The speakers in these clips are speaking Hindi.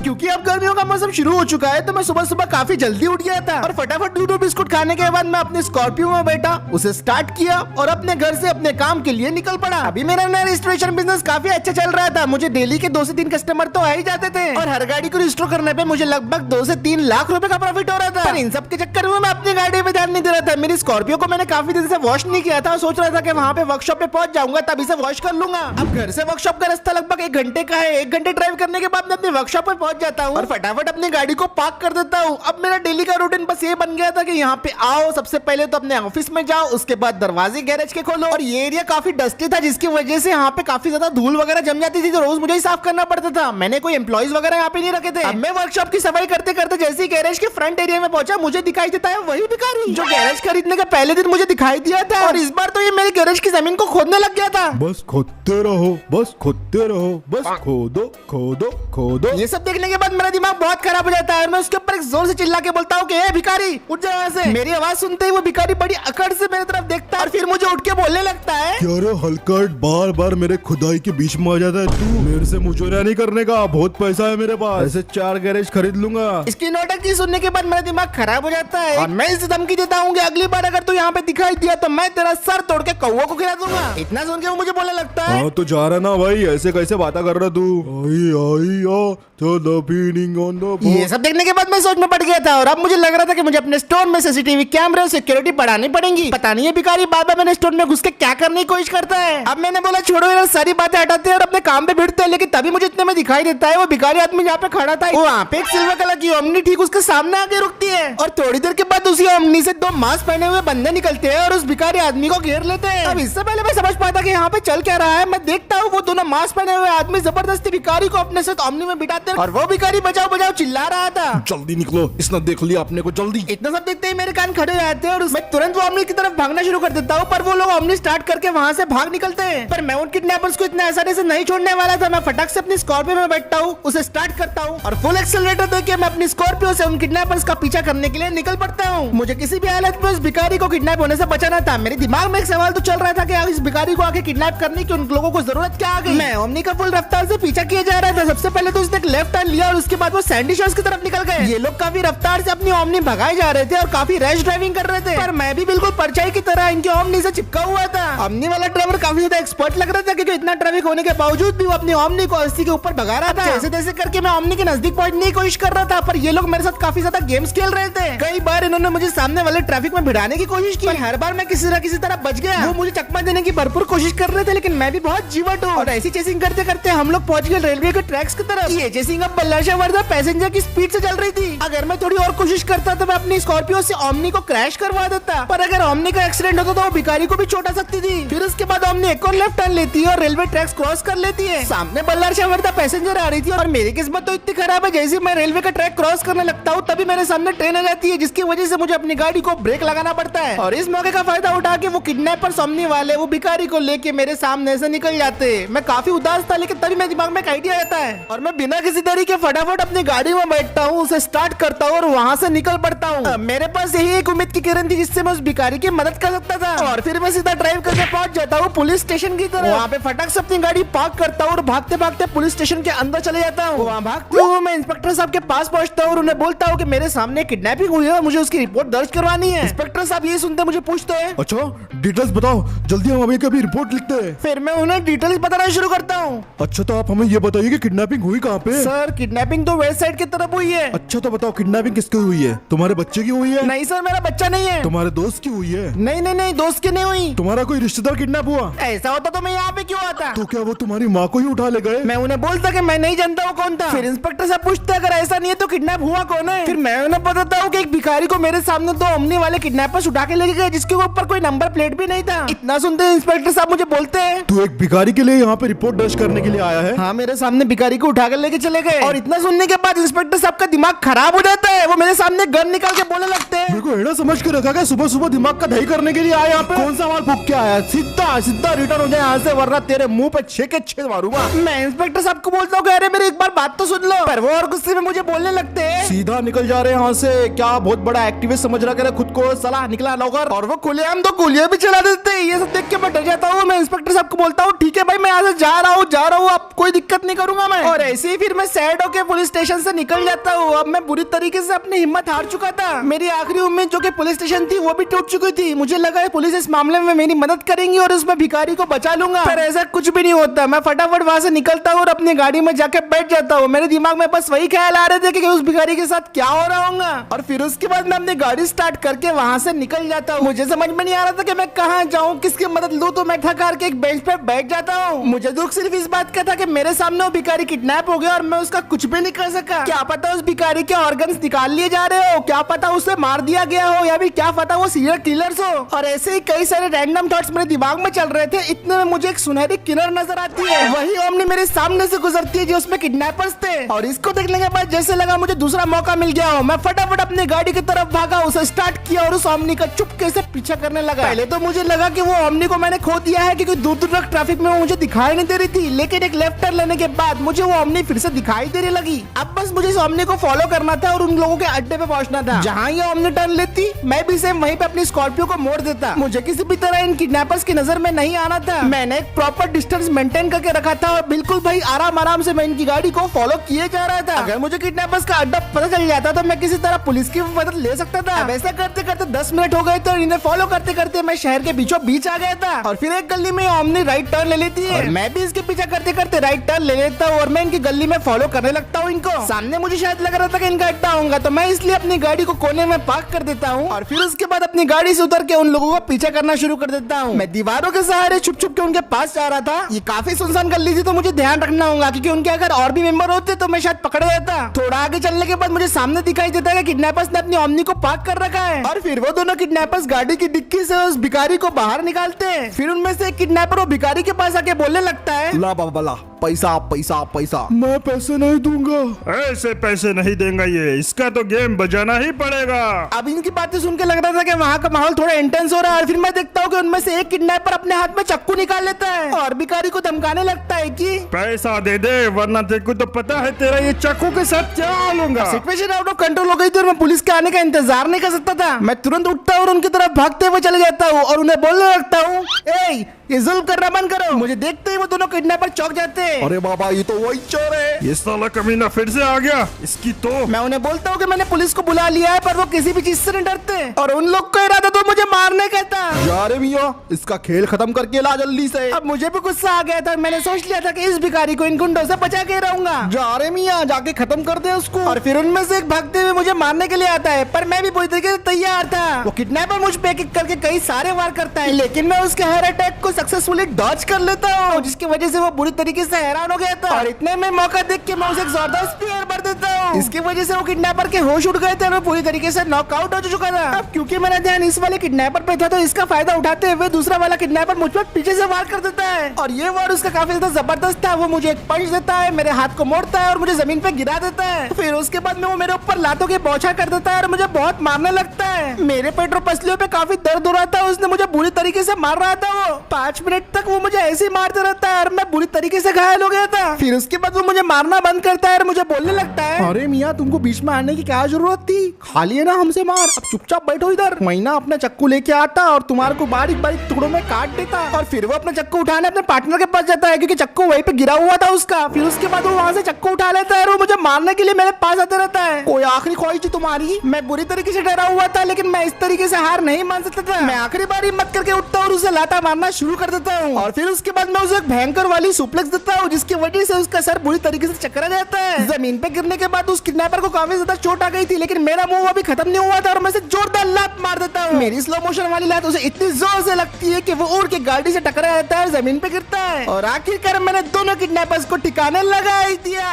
क्योंकि अब गर्मियों का मौसम शुरू हो चुका है तो मैं सुबह सुबह काफी जल्दी उठ गया था और फटाफट दूध और बिस्कुट खाने के बाद मैं अपने स्कॉर्पियो में बैठा, उसे स्टार्ट किया और अपने घर से अपने काम के लिए निकल पड़ा। अभी मेरा नया रजिस्ट्रेशन बिजनेस काफी अच्छा चल रहा था। मुझे डेली के 2 से 3 कस्टमर तो आ ही जाते थे और हर गाड़ी को रजिस्टर करने पे मुझे लगभग 2 से 3 लाख रुपए का प्रॉफिट हो रहा था। पर इन सब के चक्कर में मैं अपनी गाड़ी पे ध्यान नहीं दे रहा था। मेरी स्कॉर्पियो को मैंने काफी दिन से वॉश नहीं किया था और सोच रहा था कि वहाँ पे वर्कशॉप पे पहुंच जाऊंगा तब इसे वॉश कर लूंगा। अब घर से वर्कशॉप का रास्ता लगभग 1 घंटे का है। 1 घंटे ड्राइव करने के बाद मैं अपनी वर्कशॉप पे पहुंच जाता हूँ और फटाफट अपनी गाड़ी को पार्क कर देता हूँ। अब मेरा डेली का रूटीन बस ये बन गया था कि यहाँ पे आओ, सबसे पहले तो अपने ऑफिस में जाओ, उसके बाद दरवाजे गैरेज के खोलो। और ये एरिया काफी डस्टी था जिसकी वजह से यहाँ पे काफी ज्यादा धूल वगैरह जम जाती थी, तो रोज मुझे ही साफ करना पड़ता था। मैंने कोई एम्प्लॉइज वगैरह यहाँ पे नहीं रखे थे। अब मैं वर्कशॉप की सफाई करते करते जैसे ही गैरेज के फ्रंट एरिया में पहुंचा, मुझे दिखाई देता है वही भिखारी जो गैरेज खरीदने के पहले दिन मुझे दिखाई दिया था। और इस बार तो ये मेरे गैरेज की जमीन को खोदने लग गया था। बस खोदते रहो, बस खोदते रहो, बस खोदो खोदो खोदो। ये सब देखने के बाद मेरा दिमाग बहुत खराब हो जाता है और मैं उसके ऊपर एक जोर से चिल्ला के बोलता हूँ कि ए भिखारी उठ जा यहाँ से। मेरी आवाज सुनते ही वो भिखारी बड़ी अकड़ से मेरी तरफ देखता है और फिर मुझे उठ के बोलने लगता है, क्या रे हलकट, बार बार मेरे खुदाई के बीच में आ जाता है तू। मेरे से मुझे नहीं करने का, बहुत पैसा है मेरे पास, ऐसे 4 गैरेज खरीद लूंगा। इसकी नौटंकी सुनने के बाद मेरा दिमाग खराब हो जाता है और मैं इसे धमकी देता हूँ कि अगली बार अगर तू यहाँ पे दिखाई दिया तो मैं तेरा सर तोड़ के कौवा को खिला दूंगा। इतना सुन के वो मुझे बोलने लगता है, हाँ तो जा रहा ना भाई, ऐसे कैसे बातें कर रहा तू। आई आई आ चलो बीनिंग ऑन द। ये सब देखने के बाद मैं सोच में पड़ गया था और अब मुझे लग रहा था कि मुझे अपने स्टोर में सीसीटीवी कैमरे और सिक्योरिटी बढ़ानी पड़ेंगी। पता नहीं है भिखारी बाबा मेरे स्टोर में घुस के क्या करने की कोशिश करता है। अब मैंने बोला छोड़ो यार, सारी बातें हटाते हैं और अपने काम पे भिड़ते हैं। लेकिन तभी मुझे इतने में दिखाई देता है वो भिखारी आदमी जहाँ पे खड़ा था, वहाँ पे एक सिल्वर कलर की ओमनी ठीक उसके सामने आके रुकती है और थोड़ी देर के बाद उसी ओमनी से 2 मास्क पहने हुए बंदे निकलते हैं और उस भिखारी आदमी को घेर लेते हैं। अब इससे पहले मैं समझ पाता कि यहाँ पे चल क्या रहा है, मैं देखता हूँ वो दोनों मास्क पहने हुए आदमी जबरदस्ती भिखारी को अपने साथ ओमनी में बिठाते हैं और वो भिखारी बचाओ बचाओ चिल्ला रहा था। जल्दी निकलो, इसने देख लिया अपने को, जल्दी। इतना सब देखते ही मेरे कान खड़े हो जाते हैं और मैं तुरंत वो ओमनी की तरफ भागना शुरू कर देता हूँ। पर वो लोग ओमनी स्टार्ट करके वहाँ से भाग निकलते हैं। पर मैं उन किडनैपर्स को इतना आसानी से नहीं छोड़ने वाला था। मैं फटाक से अपनी स्कॉर्पियो में बैठता हूँ, उसे स्टार्ट करता हूँ और फुल एक्सेलरेटर देके मैं अपनी स्कॉर्पियो से उन किडनैपर्स का पीछा करने के लिए निकल पड़ता हूँ। मुझे किसी भी हालत में उस भिखारी को किडनैप होने से बचाना था। मेरे दिमाग में एक सवाल तो चल रहा था कि इस भिखारी को आगे किडनैप करने की उन लोगों को जरूरत क्या आ गई। मैं ओमनी का फुल रफ्तार से पीछा किया जा रहा था। सबसे पहले तो उसने एक लेफ्ट टर्न लिया और उसके बाद वो सैंडी शोर्स की तरफ निकल गए। ये लोग काफी रफ्तार से अपनी ओमनी भगाए जा रहे थे और काफी रैश ड्राइविंग कर रहे थे। पर मैं भी बिल्कुल परछाई की तरह इनके ओमनी से चिपका हुआ था। ओमनी वाला ड्राइवर काफी ज्यादा एक्सपर्ट लग रहा था क्योंकि इतना ट्रैफिक होने के बावजूद भी वो अपनी ओमनी को 80 के ऊपर भगा रहा था। जैसे तैसे करके मैं ओमनी के नजदीक पहुंचने की कोशिश कर रहा था, पर ये लोग मेरे साथ काफी ज्यादा गेम्स खेल रहे थे। कई बार इन्होंने मुझे सामने वाले ट्रैफिक में भिड़ाने की कोशिश की, हर बार मैं किसी न किसी तरह बच गया। वो मुझे चकमा देने की भरपूर कोशिश कर रहे थे, लेकिन मैं भी बहुत जीवट हूँ और ऐसी चेसिंग करते करते हम लोग पहुंच गए रेलवे के ट्रैक्स की तरफ। ये चेसिंग अब बल्लाशा वर्दा पैसेंजर की स्पीड से चल रही थी। अगर मैं थोड़ी और कोशिश करता तो मैं अपनी स्कॉर्पियो से ओमनी को क्रैश करवा देता, पर अगर ओमनी का एक्सीडेंट होता तो वो भिखारी को भी चोट आ सकती थी। फिर उसके बाद ओमनी एक और लेफ्ट टर्न लेती है और रेलवे ट्रैक्स क्रॉस कर लेती है। सामने बल्लाशा वर्दा पैसेंजर आ रही थी और मेरी किस्मत तो इतनी खराब है, जैसे मैं रेलवे का ट्रैक क्रॉस करने लगता हूँ तभी मेरे सामने ट्रेन आ जाती है, जिसकी वजह से मुझे अपनी गाड़ी को ब्रेक लगाना पड़ता है। और इस मौके का फायदा उठा के वो किडनैपर ओमनी वाले वो भिखारी को लेके मेरे सामने से निकल जाते। मैं काफी उदास था, लेकिन तभी मेरे दिमाग में एक आइडिया आता है और मैं बिना किसी देरी के फटाफट अपनी गाड़ी में बैठता हूँ, उसे स्टार्ट करता हूँ और वहाँ से निकल पड़ता हूँ। मेरे पास यही एक उम्मीद की किरण थी जिससे मैं उस भिखारी की मदद कर सकता था। और फिर मैं सीधा ड्राइव करके पहुंच जाता हूँ पुलिस स्टेशन की तरफ। वहाँ पे फटाक से अपनी गाड़ी पार्क करता हूँ और भागते भागते पुलिस स्टेशन के अंदर चले जाता हूँ। वहाँ भागते हुए मैं इंस्पेक्टर साहब के पास पहुंचता हूँ और उन्हें बोलता हूँ कि मेरे सामने किडनैपिंग हुई है और मुझे उसकी रिपोर्ट दर्ज करवानी है। इंस्पेक्टर साहब ये सुनते मुझे पूछते हैं, अच्छा डिटेल्स बताओ जल्दी, हम अभी कभी रिपोर्ट लिखते हैं। फिर मैं उन्हें डिटेल्स बताना शुरू करता हूँ। अच्छा तो आप हमें ये बताइए कि किडनैपिंग हुई कहाँ पे? सर किडनैपिंग तो वेस्ट साइड की तरफ हुई है। अच्छा तो बताओ किडनैपिंग किसकी हुई है? तुम्हारे बच्चे की हुई है? नहीं सर, मेरा बच्चा नहीं है। तुम्हारे दोस्त की हुई है? नहीं नहीं नहीं, दोस्त की नहीं हुई। तुम्हारा कोई रिश्तेदार किडनैप हुआ? ऐसा होता तो मैं यहाँ पे क्यों आता? तो क्या वो तुम्हारी माँ को ही उठा ले गए? मैं उन्हें बोलता कि मैं नहीं जानता वो कौन था। फिर इंस्पेक्टर साहब पूछते अगर ऐसा नहीं है तो किडनैप हुआ कौन है? फिर मैं उन्हें बताता हूँ कि एक भिखारी को मेरे सामने 2 ओमनी वाले किडनैपर्स उठा के लेके गए जिसके ऊपर कोई नंबर प्लेट भी नहीं था। इतना सुनते इंस्पेक्टर साहब मुझे बोलते हैं, तू एक भिखारी के लिए यहाँ पे रिपोर्ट दर्ज करने के लिए आया है? हाँ, मेरे सामने भिखारी को उठा कर लेके चले गए। और इतना सुनने के बाद इंस्पेक्टर साहब का दिमाग खराब हो जाता है। वो मेरे सामने गन निकाल के बोलने लगते हैं, मेरे को एड़ा समझ के रखा, सुबह सुबह दिमाग का दही करने के लिए आया यहाँ पे? कौन सा माल फूक के आया? सीधा सीधा रिटर्न हो जाए यहाँ से, वरना तेरे मुंह पे 6 के 6 मारूंगा। मैं इंस्पेक्टर साहब को बोलता हूँ मेरी एक बार बात तो सुन लो, पर वो और गुस्से में मुझे बोलने लगते हैं, सीधा निकल जा रहे हैं यहाँ से, क्या बहुत बड़ा एक्टिविस्ट समझ रहा है खुद को, साला निकला लॉकर। और वो खुलेआम तो गोलियां भी चला देते हैं। ये सब देख के मैं डर जाता हूँ। मैं इंस्पेक्टर साहब को बोलता हूँ ठीक है भाई मैं यहाँ से जा रहा हूँ, अब कोई दिक्कत नहीं करूंगा मैं। और ऐसे ही फिर मैं सैड होकर पुलिस स्टेशन से निकल जाता हूँ। अब मैं बुरी तरीके से अपनी हिम्मत हार चुका था। मेरी आखिरी उम्मीद जो कि पुलिस स्टेशन थी वो भी टूट चुकी थी। मुझे लगा है पुलिस इस मामले में मेरी मदद करेंगी और उसमें भिखारी को बचा लूंगा, पर ऐसा कुछ भी नहीं होता। मैं फटाफट वहां से निकलता हूँ और अपनी गाड़ी में जाके बैठ जाता हूँ। मेरे दिमाग में बस वही ख्याल आ रहे थे कि उस भिखारी के साथ क्या हो रहा होगा। और फिर उसके बाद मैं अपनी गाड़ी स्टार्ट करके वहां से निकल जाता हूँ। मुझे समझ में नहीं आ रहा था कि मैं कहाँ जाऊँ, किसकी मदद लूँ, तो मैं थक हार के एक बेंच पे बैठ जाता हूँ। मुझे दुख सिर्फ इस बात का था कि मेरे सामने वो भिखारी किडनैप हो गया और मैं उसका कुछ भी नहीं कर सका। क्या पता उस भिखारी के ऑर्गन्स निकाल लिए जा रहे हो, क्या पता उसे मार दिया गया हो, या भी क्या पता वो सीरियल किलर्स हो। और ऐसे ही कई सारे रैंडम थॉट्स मेरे दिमाग में चल रहे थे। इतने में मुझे एक सुनहरी किलर नजर आती है। वही ओमनी मेरे सामने से गुजरती है जो उसमें किडनैपर्स थे। और इसको देखने के बाद जैसे लगा मुझे दूसरा मौका मिल गया हो। मैं फटाफट अपनी गाड़ी की तरफ भागा, उसे स्टार्ट किया और उस ओमनी का चुपके से पीछा करने लगा। पहले तो मुझे लगा कि वो ओमनी को मैंने खो दिया है क्योंकि दूर दूर तक ट्रैफिक में वो मुझे दिखाई नहीं दे रही थी। लेकिन एक लेफ्ट टर्न लेने के बाद मुझे वो ओमनी फिर से दिखाई देने लगी। अब बस मुझे इस ओमनी को फॉलो करना था और उन लोगों के अड्डे पे पहुंचना था। जहाँ ये ओमनी टर्न लेती मैं भी सेम वहीं पे अपनी स्कॉर्पियो को मोड़ देता। मुझे किसी भी तरह इन किडनैपर्स की नजर में नहीं आना था। मैंने एक प्रॉपर डिस्टेंस मेंटेन करके रखा था और बिल्कुल भाई आराम से मैं इनकी गाड़ी को फॉलो किए जा रहा था। अगर मुझे किडनैपर्स का अड्डा पता चल जाता तो मैं किसी तरह पुलिस की मदद ले सकता था। अब ऐसा करते करते 10 मिनट हो गए थे और इन्हें फॉलो करते करते मैं शहर के बीचों बीच आ गया था। और फिर एक गली में ओमनी राइट टर्न ले लेती है और मैं भी इसके पीछे करते करते राइट टर्न ले लेता हूँ और मैं इनकी गली में फॉलो करने लगता हूँ इनको। सामने मुझे शायद लग रहा था कि इनका अड्डा होगा तो मैं इसलिए अपनी गाड़ी को कोने में पार्क कर देता हूँ और फिर उसके बाद अपनी गाड़ी से उतर के उन लोगों को पीछा करना शुरू कर देता हूँ। मैं दीवारों के सहारे छुप छुप के उनके पास जा रहा था। ये काफी सुनसान गली थी तो मुझे ध्यान रखना होगा क्योंकि उनके अगर और भी मेंबर होते तो मैं शायद पकड़ जाता। थोड़ा आगे चलने के बाद मुझे सामने दिखाई देता है कि किडनैपर्स ने अपनी ओमनी को पार्क कर रखा है और फिर वो दोनों किडनैपर्स गाड़ी की डिक्की से उस भिखारी को बाहर निकालते हैं। फिर उनमें से एक किडनैपर वो भिखारी के पास आके बोलने लगता है, ला बाबा ला, पैसा पैसा पैसा, मैं पैसे नहीं दूंगा। ऐसे पैसे नहीं देगा ये, इसका तो गेम बजाना ही पड़ेगा। अब इनकी बातें सुन के लग रहा था कि वहाँ का माहौल थोड़ा इंटेंस हो रहा है और फिर मैं देखता हूँ कि उनमें से एक किडनैपर अपने हाथ में चाकू निकाल लेता है और भिखारी को धमकाने लगता है कि पैसा दे दे वरना तेरे को तो पता है तेरा ये चाकू के साथ क्या हालूंगा। सिचुएशन आउट ऑफ कंट्रोल हो गई थी और मैं पुलिस के आने का इंतजार नहीं कर सकता था। मैं तुरंत उठता हूँ और उनकी तरफ भागते हुए चले जाता हूँ और उन्हें बोलने लगता हूँ, ए ये जुल्म करना बंद करो। मुझे देखते ही वो दोनों किडनैपर चौंक जाते हैं। अरे बाबा ये तो वही चोर है। ये साला कमीना फिर से आ गया, इसकी तो। मैं उन्हें बोलता हूँ कि मैंने पुलिस को बुला लिया है पर वो किसी भी चीज से नहीं डरते और उन लोग का इरादा तो मुझे मारने का था। जा रे मियां, इसका खेल खत्म करके ला जल्दी से। अब मुझे भी गुस्सा आ गया था। मैंने सोच लिया था कि इस भिखारी को इन गुंडों से बचा के रहूंगा। जा रे मियां, जाके खत्म कर दे उसको। और फिर उनमें से एक भागते हुए मुझे मारने के लिए आता है पर मैं भी पूरी तरीके से तैयार था। वो किडनैपर मुझ पे एक करके कई सारे वार करता है लेकिन मैं उसके हर अटैक को सक्सेसफुली डॉज कर लेता हूँ जिसकी वजह से वो बुरी तरीके से हैरान हो गया था और इतने में मौका देख के मैं उसे एक जोरदार स्पीयर मार देता हूँ। इसकी वजह से वो किडनैपर के होश उड़ गए थे और वो पूरी तरीके से नॉकआउट हो चुका था। अब क्योंकि मेरा ध्यान इस वाले किडनैपर पे था तो इसका फायदा उठाते हुए दूसरा वाला किडनैपर मुझ पर पीछे से वार कर देता है और ये वार उसका काफी ज्यादा जबरदस्त था। वो मुझे एक पंच देता है, मेरे हाथ को मोड़ता है और मुझे जमीन पे गिरा देता है। फिर उसके बाद में वो मेरे ऊपर लातों की बौछार कर देता है और मुझे बहुत मारने लगता है। मेरे पेट और पसलियों पे काफी दर्द हो रहा था। उसने मुझे बुरी तरीके से मार रहा था। वो 5 मिनट तक वो मुझे ऐसे ही मारता रहता है और मैं बुरी तरीके से घायल हो गया था। फिर उसके बाद वो मुझे मारना बंद करता है और मुझे बोलने लगता है, अरे मियां तुमको बीच में आने की क्या जरूरत थी, खाली है ना हमसे मार, अब चुपचाप बैठो इधर। महीना अपना चक्कू लेके आता और तुम्हारे को बारीक बारीक टुकड़ों में काट देता। और फिर वो अपना चक्कू उठाने अपने पार्टनर के पास जाता है क्योंकि चक्कू वहीं पे गिरा हुआ था उसका। फिर उसके बाद वो वहाँ से चक्कू उठा लेता है और वो मुझे मारने के लिए मेरे पास आते रहता है। कोई आखिरी ख्वाहिश थी तुम्हारी? मैं बुरी तरीके से डरा हुआ था लेकिन मैं इस तरीके से हार नहीं मान सकता था। मैं आखिरी बार हिम्मत करके उठता और उसे लाता मारना शुरू कर देता हूँ और फिर उसके बाद मैं उसे एक भयंकर वाली सुप्लेक्स देता हूँ जिसकी वजह से उसका सर बुरी तरीके से चकरा जाता है। जमीन पे गिरने के बाद उस किडनैपर को काफी ज्यादा चोट आ गई थी लेकिन मेरा मुंह अभी खत्म नहीं हुआ था और मैं उसे जोरदार लात मार देता हूँ। मेरी स्लो मोशन वाली लात उसे इतनी जोर से लगती है कि वो उड़ के गाड़ी से टकरा जाता है और जमीन पे गिरता है और आखिरकार मैंने दोनों किडनैपर्स को ठिकाने लगा ही दिया।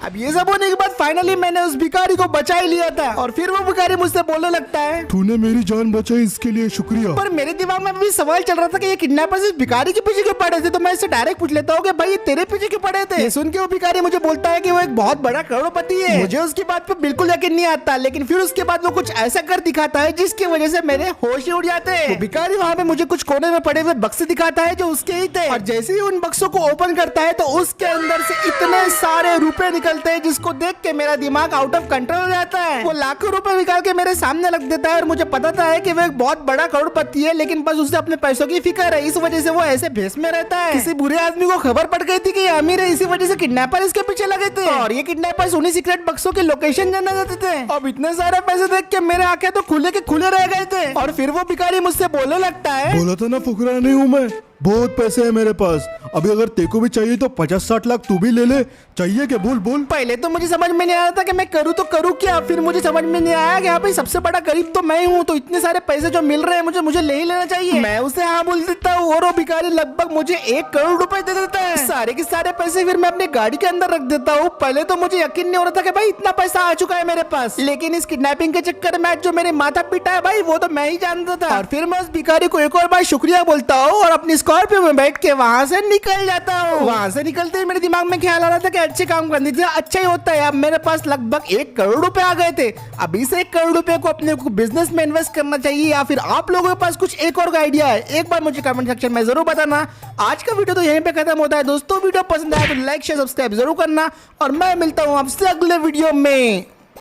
अब ये सब होने के बाद फाइनली मैंने उस भिखारी को बचा ही लिया था और फिर वो भिखारी मुझसे बोलने लगता है, तूने मेरी जान बचाई इसके लिए शुक्रिया। पर मेरे दिमाग में भी सवाल चल रहा था कि ये किडनैपर्स इस भिखारी के पीछे क्यों पड़े थे। तो मैं इससे डायरेक्ट पूछ लेता हूँ कि भाई ये तेरे पीछे क्यों पड़े थे। सुन के वो भिखारी मुझे बोलता है कि वो एक बहुत बड़ा करोड़पति है मुझे उसकी बात पे बिल्कुल यकीन नहीं आता, लेकिन फिर उसके बाद वो कुछ ऐसा कर दिखाता है जिसकी वजह से मेरे होश ही उड़ जाते हैं। भिखारी वहाँ पे मुझे कुछ कोने में पड़े हुए बक्से दिखाता है जो उसके ही थे, और जैसे ही उन बक्सों को ओपन करता है तो उसके अंदर से इतने सारे रुपए निकलते हैं जिसको देख के मेरा दिमाग आउट ऑफ कंट्रोल हो जाता है। वो लाखों रुपए निकाल के मेरे सामने रख देता है और मुझे पता है कि वो एक बहुत बड़ा करोड़पति है, लेकिन बस उसे अपने पैसों की फिक्र है, इस वजह से वो ऐसे भेस में रहता है। किसी बुरे आदमी को खबर पड़ गई थी कि ये अमीर है, इसी वजह से किडनैपर इसके पीछे लगे थे और ये किडनैपर्स उन्हीं सीक्रेट बक्सों की लोकेशन जानना चाहते थे। अब इतने सारे पैसे देख के मेरे आंखें तो खुले के खुले रह गए थे, और फिर वो भिखारी मुझसे बोलने लगता है, बोला था ना फुकरा नहीं हूँ मैं, बहुत पैसे है मेरे पास। अभी अगर तेको भी चाहिए तो 50-60 लाख तू भी ले ले। चाहिए क्या? बोल बोल। पहले तो मुझे समझ में नहीं आ रहा था कि मैं करूँ तो करूँ क्या, फिर मुझे समझ में नहीं आया कि हाँ भाई सबसे बड़ा गरीब तो मैं हूँ, तो इतने सारे पैसे जो मिल रहे हैं मुझे ले ही लेना चाहिए। मैं उसे हाँ बोल देता हूँ और वो भिखारी लगभग मुझे 1 करोड़ रुपए दे देता है। सारे के सारे पैसे फिर मैं अपनी गाड़ी के अंदर रख देता हूँ। पहले तो मुझे यकीन नहीं हो रहा था कि भाई इतना पैसा आ चुका है मेरे पास, लेकिन इस किडनैपिंग के चक्कर में जो मेरे माथा पिटा है भाई वो तो मैं ही जानता था। और फिर मैं उस भिखारी को एक और बार शुक्रिया बोलता हूँ और अपनी स्कॉर्पियो में बैठ के वहाँ से निकल जाता हूँ। वहाँ से निकलते ही मेरे दिमाग में ख्याल आ रहा था कि अच्छे काम करने से अच्छा ही होता है। अब मेरे पास लगभग 1 करोड़ रुपए आ गए थे। अभी से 1 करोड़ रुपए को अपने बिजनेस में इन्वेस्ट करना चाहिए, या फिर आप लोगों के पास कुछ एक और आइडिया है? एक बार मुझे कमेंट सेक्शन में जरूर बताना। आज का वीडियो तो यहीं पे खत्म होता है दोस्तों। वीडियो पसंद आया तो लाइक शेयर सब्सक्राइब जरूर करना, और मैं मिलता हूँ आपसे अगले वीडियो में।